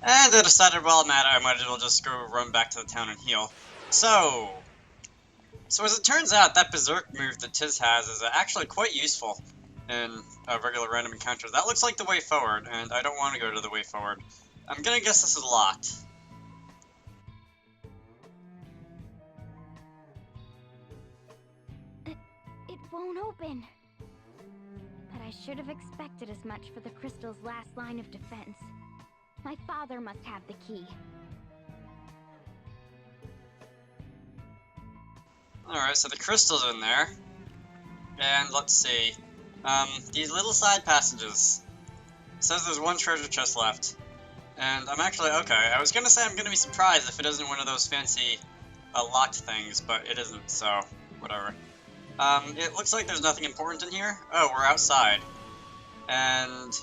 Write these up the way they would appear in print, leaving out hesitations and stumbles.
And I decided, well, Matt, I might as well just go run back to the town and heal. So as it turns out, that Berserk move that Tiz has is actually quite useful in regular random encounters. That looks like the way forward, and I don't want to go to the way forward. I'm gonna guess this is locked. It won't open. But I should have expected as much for the crystal's last line of defense. My father must have the key. Alright, so the crystal's in there. And let's see. These little side passages. It says there's one treasure chest left. And I'm actually, okay, I was gonna say I'm gonna be surprised if it isn't one of those fancy locked things, but it isn't, so whatever. It looks like there's nothing important in here. Oh, we're outside. And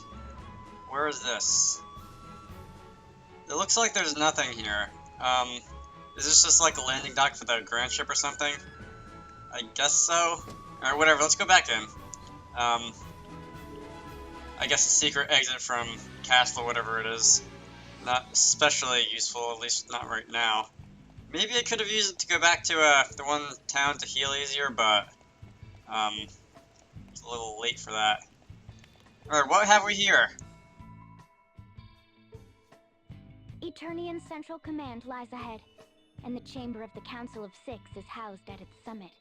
where is this? It looks like there's nothing here. Is this just like a landing dock for the grand ship or something? I guess so. Alright, whatever, let's go back in. I guess a secret exit from castle, whatever it is. Not especially useful, at least not right now. Maybe I could have used it to go back to the one town to heal easier, but it's a little late for that. Alright, what have we here? Eternian Central Command lies ahead, and the Chamber of the Council of Six is housed at its summit.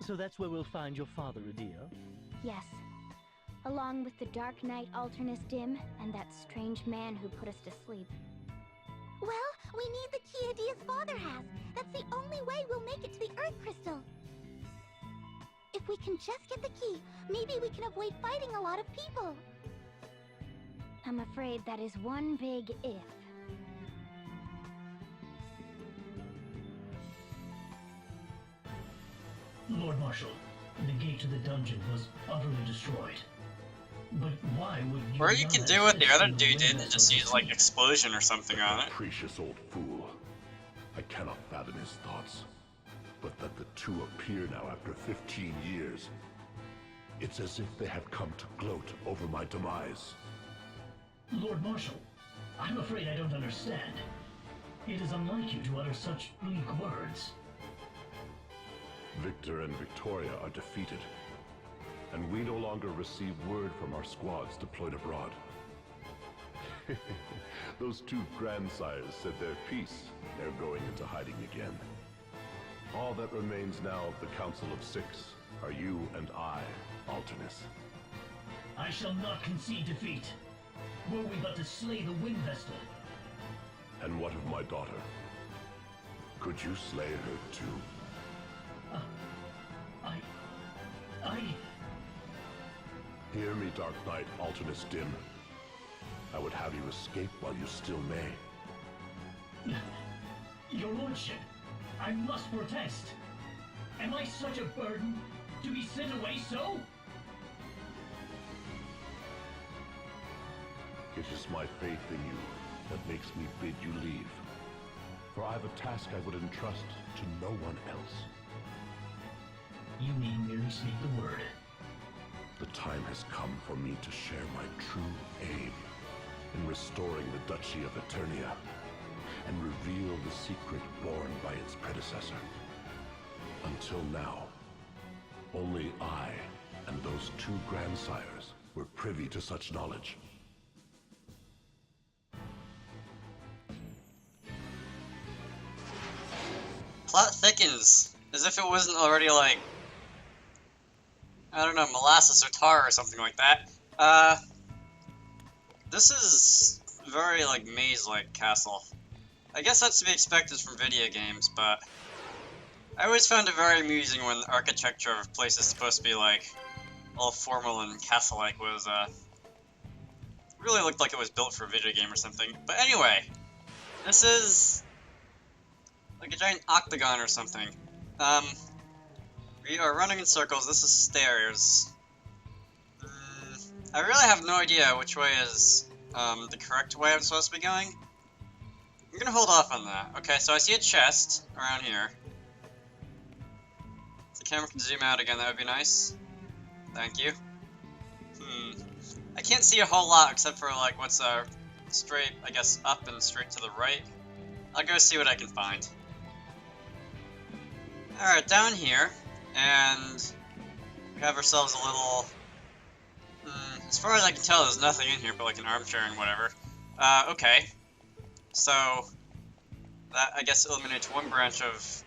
So that's where we'll find your father, Edea? Yes. Along with the Dark Knight Alternus Dim and that strange man who put us to sleep. Well, we need the key Edea's father has. That's the only way we'll make it to the Earth Crystal. If we can just get the key, maybe we can avoid fighting a lot of people. I'm afraid that is one big if. Lord Marshal, the gate to the dungeon was utterly destroyed. But why would you... Or you can do what the other dude did and just use, like, explosion or something on it. Capricious old fool. I cannot fathom his thoughts. But that the two appear now after 15 years. It's as if they have come to gloat over my demise. Lord Marshal, I'm afraid I don't understand. It is unlike you to utter such bleak words. Victor and Victoria are defeated. And we no longer receive word from our squads deployed abroad. Those two grandsires said their piece. They're going into hiding again. All that remains now of the Council of Six are you and I, Alternus. I shall not concede defeat. Were we but to slay the Wind Vestal. And what of my daughter? Could you slay her too? I... Hear me, Dark Knight, Alternus Dim. I would have you escape while you still may. Your Lordship, I must protest. Am I such a burden to be sent away so? It is my faith in you that makes me bid you leave. For I have a task I would entrust to no one else. You need merely speak the word. The time has come for me to share my true aim in restoring the Duchy of Eternia and reveal the secret born by its predecessor. Until now, only I and those two grandsires were privy to such knowledge. Plot thickens, as if it wasn't already, like, I don't know, molasses or tar or something like that. This is very, like, maze-like castle. I guess that's to be expected from video games, but I always found it very amusing when the architecture of places supposed to be, like, all formal and castle-like was, really looked like it was built for a video game or something. But anyway, this is like a giant octagon or something. We are running in circles. This is stairs. I really have no idea which way is the correct way I'm supposed to be going. I'm gonna hold off on that. Okay, so I see a chest around here. If the camera can zoom out again, that would be nice. Thank you. I can't see a whole lot except for like what's straight, I guess, up and straight to the right. I'll go see what I can find. Alright, down here, and we have ourselves a little... as far as I can tell, there's nothing in here but like an armchair and whatever. Okay. So, that, I guess, eliminates one branch of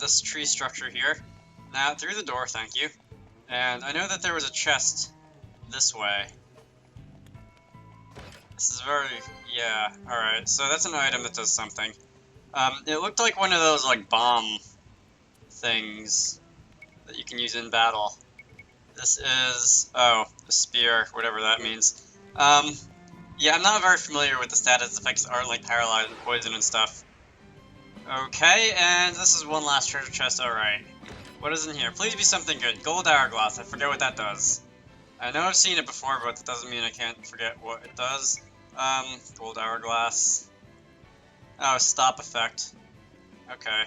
this tree structure here. Now, through the door, thank you. And I know that there was a chest this way. This is very... yeah, alright. So that's an item that does something. It looked like one of those, like, bomb things that you can use in battle. This is... oh, a spear, whatever that means. Yeah, I'm not very familiar with the status effects that aren't, like, paralyzed and poison and stuff. Okay, and this is one last treasure chest, alright. What is in here? Please be something good. Gold hourglass, I forget what that does. I know I've seen it before, but that doesn't mean I can't forget what it does. Gold hourglass. Oh, stop effect. Okay.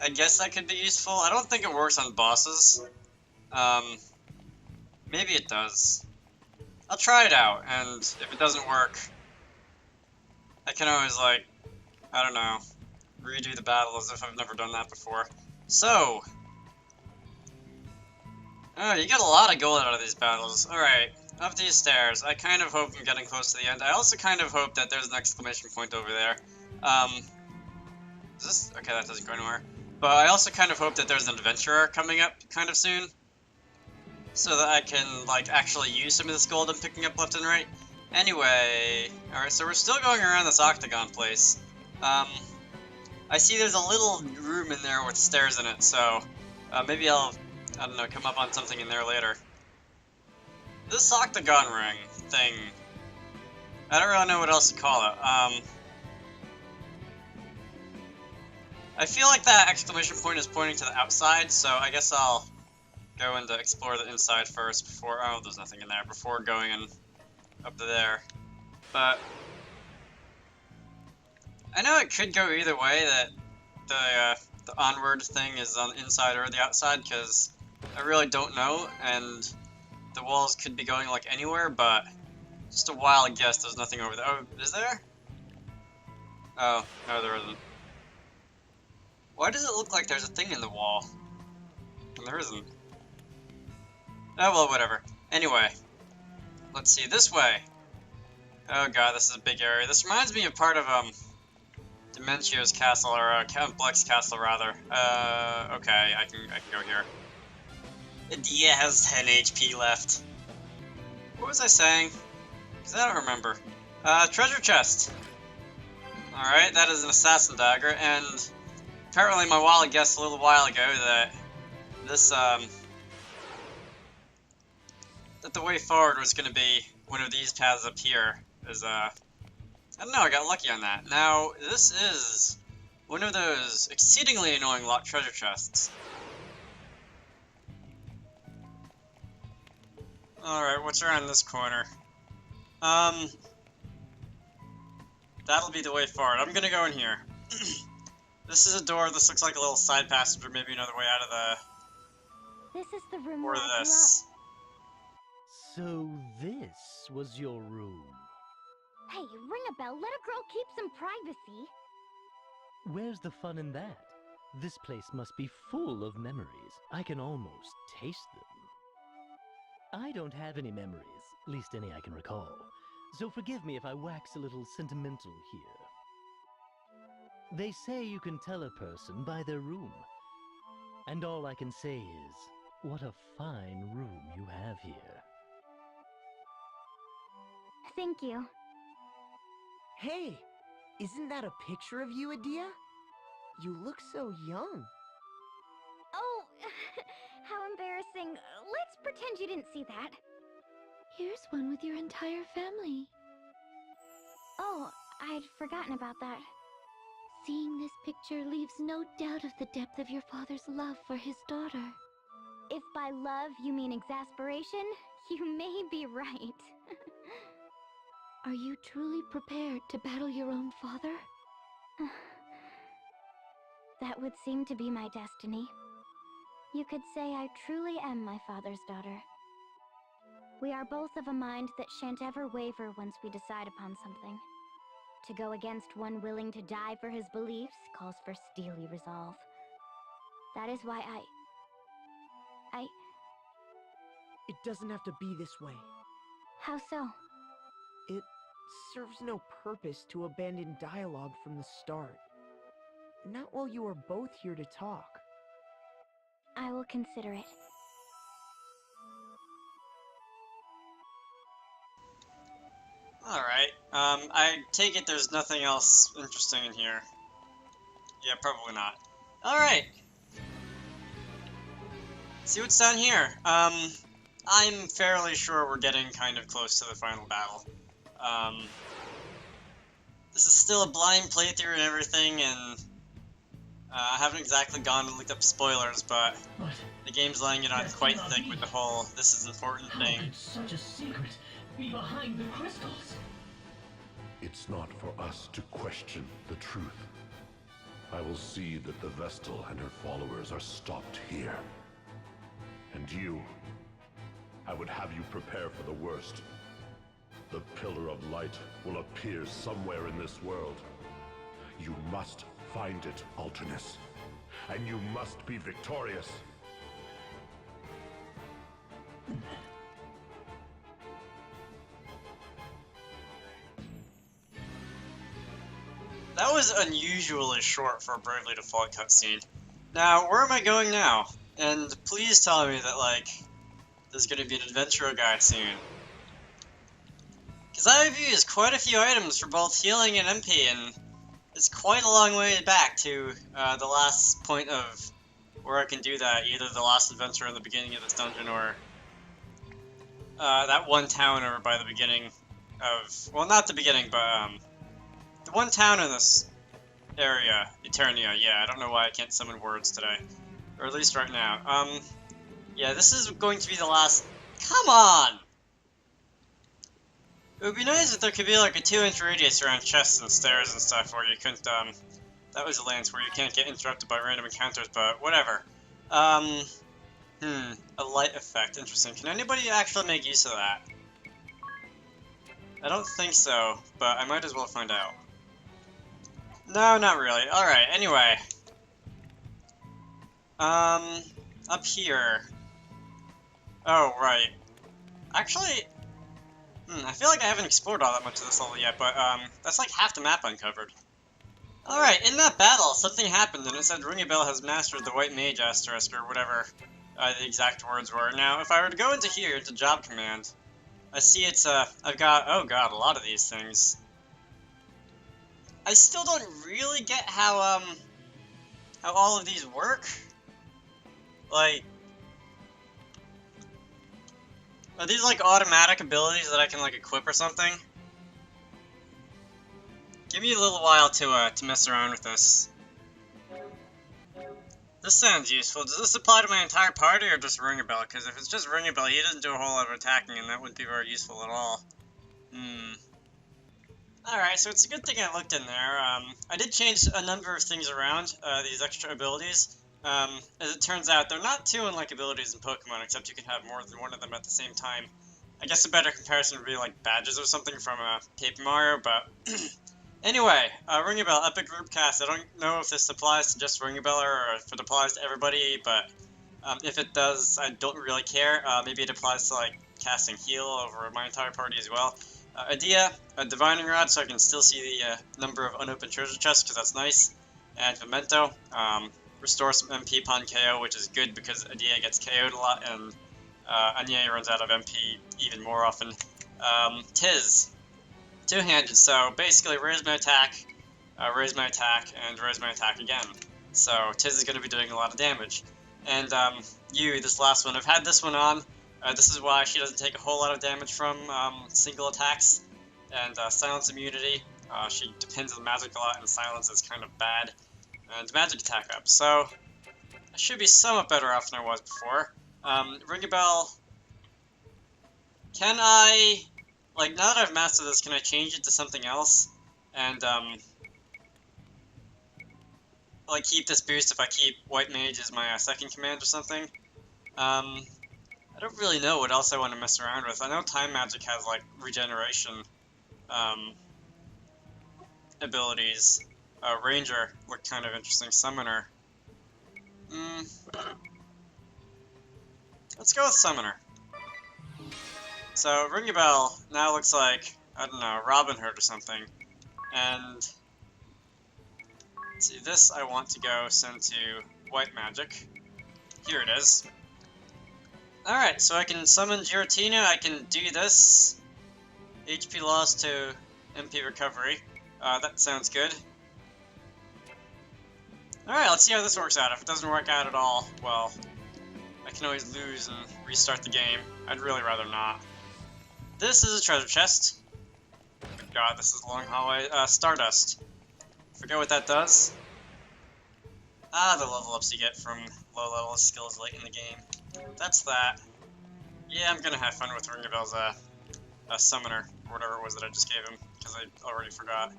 I guess that could be useful. I don't think it works on bosses. Maybe it does. I'll try it out, and if it doesn't work, I can always, like, I don't know, redo the battle as if I've never done that before. So, oh, you get a lot of gold out of these battles. Alright, up these stairs. I kind of hope I'm getting close to the end. I also kind of hope that there's an exclamation point over there. Is this? Okay, that doesn't go anywhere. But I also kind of hope that there's an adventurer coming up kind of soon, so that I can, like, actually use some of this gold I'm picking up left and right. Anyway, alright, so we're still going around this octagon place. I see there's a little room in there with stairs in it, so maybe I'll, I don't know, come up on something in there later. This octagon ring thing, I don't really know what else to call it. I feel like that exclamation point is pointing to the outside, so I guess I'll go and explore the inside first before, oh, there's nothing in there, before going in up to there. But I know it could go either way, that the onward thing is on the inside or the outside, because I really don't know, and the walls could be going like anywhere, but just a wild guess, there's nothing over there. Oh, is there? Oh, no there isn't. Why does it look like there's a thing in the wall? And there isn't. Oh well, whatever. Anyway, let's see, this way. Oh god, this is a big area. This reminds me of part of, Dementio's castle, or Count Bleck's castle, rather. Okay, I can go here. Edea has 10 HP left. What was I saying? Because I don't remember. Treasure chest. Alright, that is an assassin dagger, and apparently my wild guess a little while ago that this, that the way forward was going to be one of these paths up here, is, I don't know, I got lucky on that. Now, this is one of those exceedingly annoying locked treasure chests. Alright, what's around this corner? That'll be the way forward. I'm gonna go in here. This is a door, this looks like a little side passage, or maybe another way out of the... This is the room or where I grew up. this. So this was your room. Hey, ring a bell. Let a girl keep some privacy. Where's the fun in that? This place must be full of memories. I can almost taste them. I don't have any memories, least any I can recall. So forgive me if I wax a little sentimental here. They say you can tell a person by their room. And all I can say is, what a fine room you have here. Thank you. Hey, isn't that a picture of you, Edea? You look so young. Oh, how embarrassing. Let's pretend you didn't see that. Here's one with your entire family. Oh, I'd forgotten about that. Seeing this picture leaves no doubt of the depth of your father's love for his daughter. If by love you mean exasperation, you may be right. Are you truly prepared to battle your own father? That would seem to be my destiny. You could say I truly am my father's daughter. We are both of a mind that shan't ever waver once we decide upon something. To go against one willing to die for his beliefs calls for steely resolve. That is why I... It doesn't have to be this way. How so? It serves no purpose to abandon dialogue from the start. Not while you are both here to talk. I will consider it. Alright, I take it there's nothing else interesting in here. Yeah, probably not. Alright. See what's down here. I'm fairly sure we're getting kind of close to the final battle. This is still a blind playthrough and everything, and I haven't exactly gone and looked up spoilers, but the game's laying it on quite thick with the whole "this is important" How thing. could such a secret be behind the crystals? It's not for us to question the truth. I will see that the Vestal and her followers are stopped here. And you, I would have you prepare for the worst. The Pillar of Light will appear somewhere in this world. You must find it, Alternus. And you must be victorious. That was unusually short for a Braev Lee default cutscene. Now, where am I going now? And please tell me that, like, there's gonna be an adventure guide soon. Because I have used quite a few items for both healing and MP, and it's quite a long way back to the last point of where I can do that, either the last adventure in the beginning of this dungeon, or that one town over by the beginning of, well, not the beginning, but the one town in this area, Eternia. Yeah, I don't know why I can't summon words today, or at least right now. Yeah, this is going to be the last. Come on! It would be nice if there could be like a 2-inch radius around chests and stairs and stuff where you couldn't, that was a lance where you can't get interrupted by random encounters, but whatever. A light effect, interesting. Can anybody actually make use of that? I don't think so, but I might as well find out. No, not really. Alright, anyway. Up here. Oh, right. Actually, I feel like I haven't explored all that much of this level yet, but, that's like half the map uncovered. Alright, in that battle, something happened, and it said Ringabel has mastered the White Mage Asterisk, or whatever the exact words were. Now, if I were to go into here, into Job Command, I see it's, I've got, oh god, a lot of these things. I still don't really get how all of these work. Like, are these like automatic abilities that I can like equip or something? Give me a little while to mess around with this. This sounds useful. Does this apply to my entire party or just Ringabel? Because if it's just Ringabel, he doesn't do a whole lot of attacking, and that wouldn't be very useful at all. Alright, so it's a good thing I looked in there. I did change a number of things around, these extra abilities. As it turns out, they're not too unlike abilities in Pokemon, except you can have more than one of them at the same time. I guess a better comparison would be like badges or something from Paper Mario, but... Anyway, Ringabel, Epic Group Cast. I don't know if this applies to just Ringabel or if it applies to everybody, but if it does, I don't really care. Maybe it applies to like casting Heal over my entire party as well. Edea, a Divining Rod, so I can still see the number of unopened treasure chests, because that's nice. And Memento, restore some MP upon KO, which is good because Edea gets KO'd a lot, and Anya runs out of MP even more often. Tiz, two-handed, so basically raise my attack, and raise my attack again. So Tiz is going to be doing a lot of damage. And this last one, I've had this one on. This is why she doesn't take a whole lot of damage from single attacks and silence immunity. She depends on magic a lot, and silence is kind of bad. And magic attack up, so I should be somewhat better off than I was before. Ringabel, can I, like, now that I've mastered this, can I change it to something else? And, like, keep this boost if I keep White Mage as my second command or something? I don't really know what else I want to mess around with. I know Time Magic has, like, regeneration abilities. Ranger looked kind of interesting. Summoner. Let's go with Summoner. So, Ring a Bell now looks like, I don't know, Robin Hood or something. And, let's see, this I want to go send to White Magic. Here it is. Alright, so I can summon Giratina, I can do this. HP loss to MP recovery. That sounds good. Alright, let's see how this works out. If it doesn't work out at all, well, I can always lose and restart the game. I'd really rather not. This is a treasure chest. God, this is a long hallway. Stardust. Forget what that does. Ah, the level ups you get from low level skills late in the game. That's that. Yeah, I'm gonna have fun with Ring a Bell's summoner, or whatever it was that I just gave him, because I already forgot.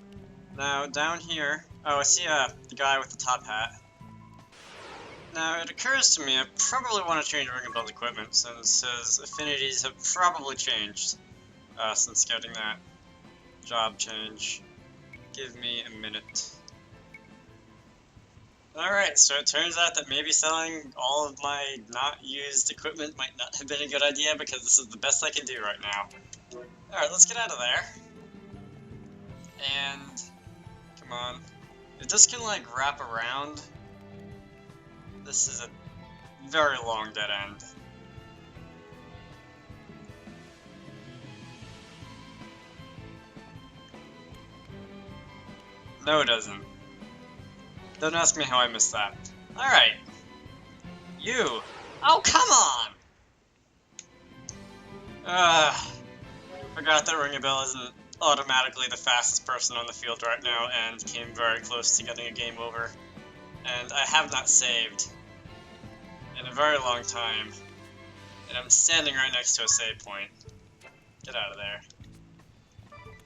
Now, down here, oh, I see the guy with the top hat. Now, it occurs to me I probably want to change Ring a Bell's equipment, since his affinities have probably changed since getting that job change. Give me a minute. Alright, so it turns out that maybe selling all of my not used equipment might not have been a good idea, because this is the best I can do right now. Alright, let's get out of there. And, come on. If this can, like, wrap around, this is a very long dead end. No, it doesn't. Don't ask me how I missed that. Alright. You! Oh, come on! Forgot that Ring a Bell isn't automatically the fastest person on the field right now, and came very close to getting a game over. And I have not saved in a very long time. And I'm standing right next to a save point. Get out of there.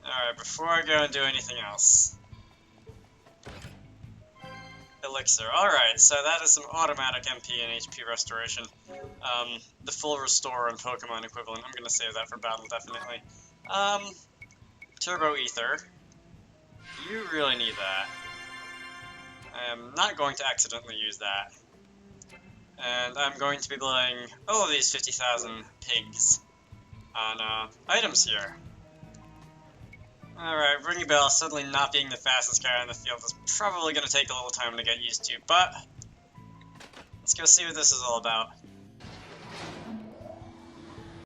Alright, before I go and do anything else. Elixir. Alright, so that is some automatic MP and HP restoration. The full restore and Pokemon equivalent. I'm gonna save that for battle, definitely. Turbo Ether. You really need that. I am not going to accidentally use that. And I'm going to be blowing all of these 50,000 pigs on items here. Alright, Ring a Bell suddenly not being the fastest guy on the field is probably going to take a little time to get used to, but let's go see what this is all about.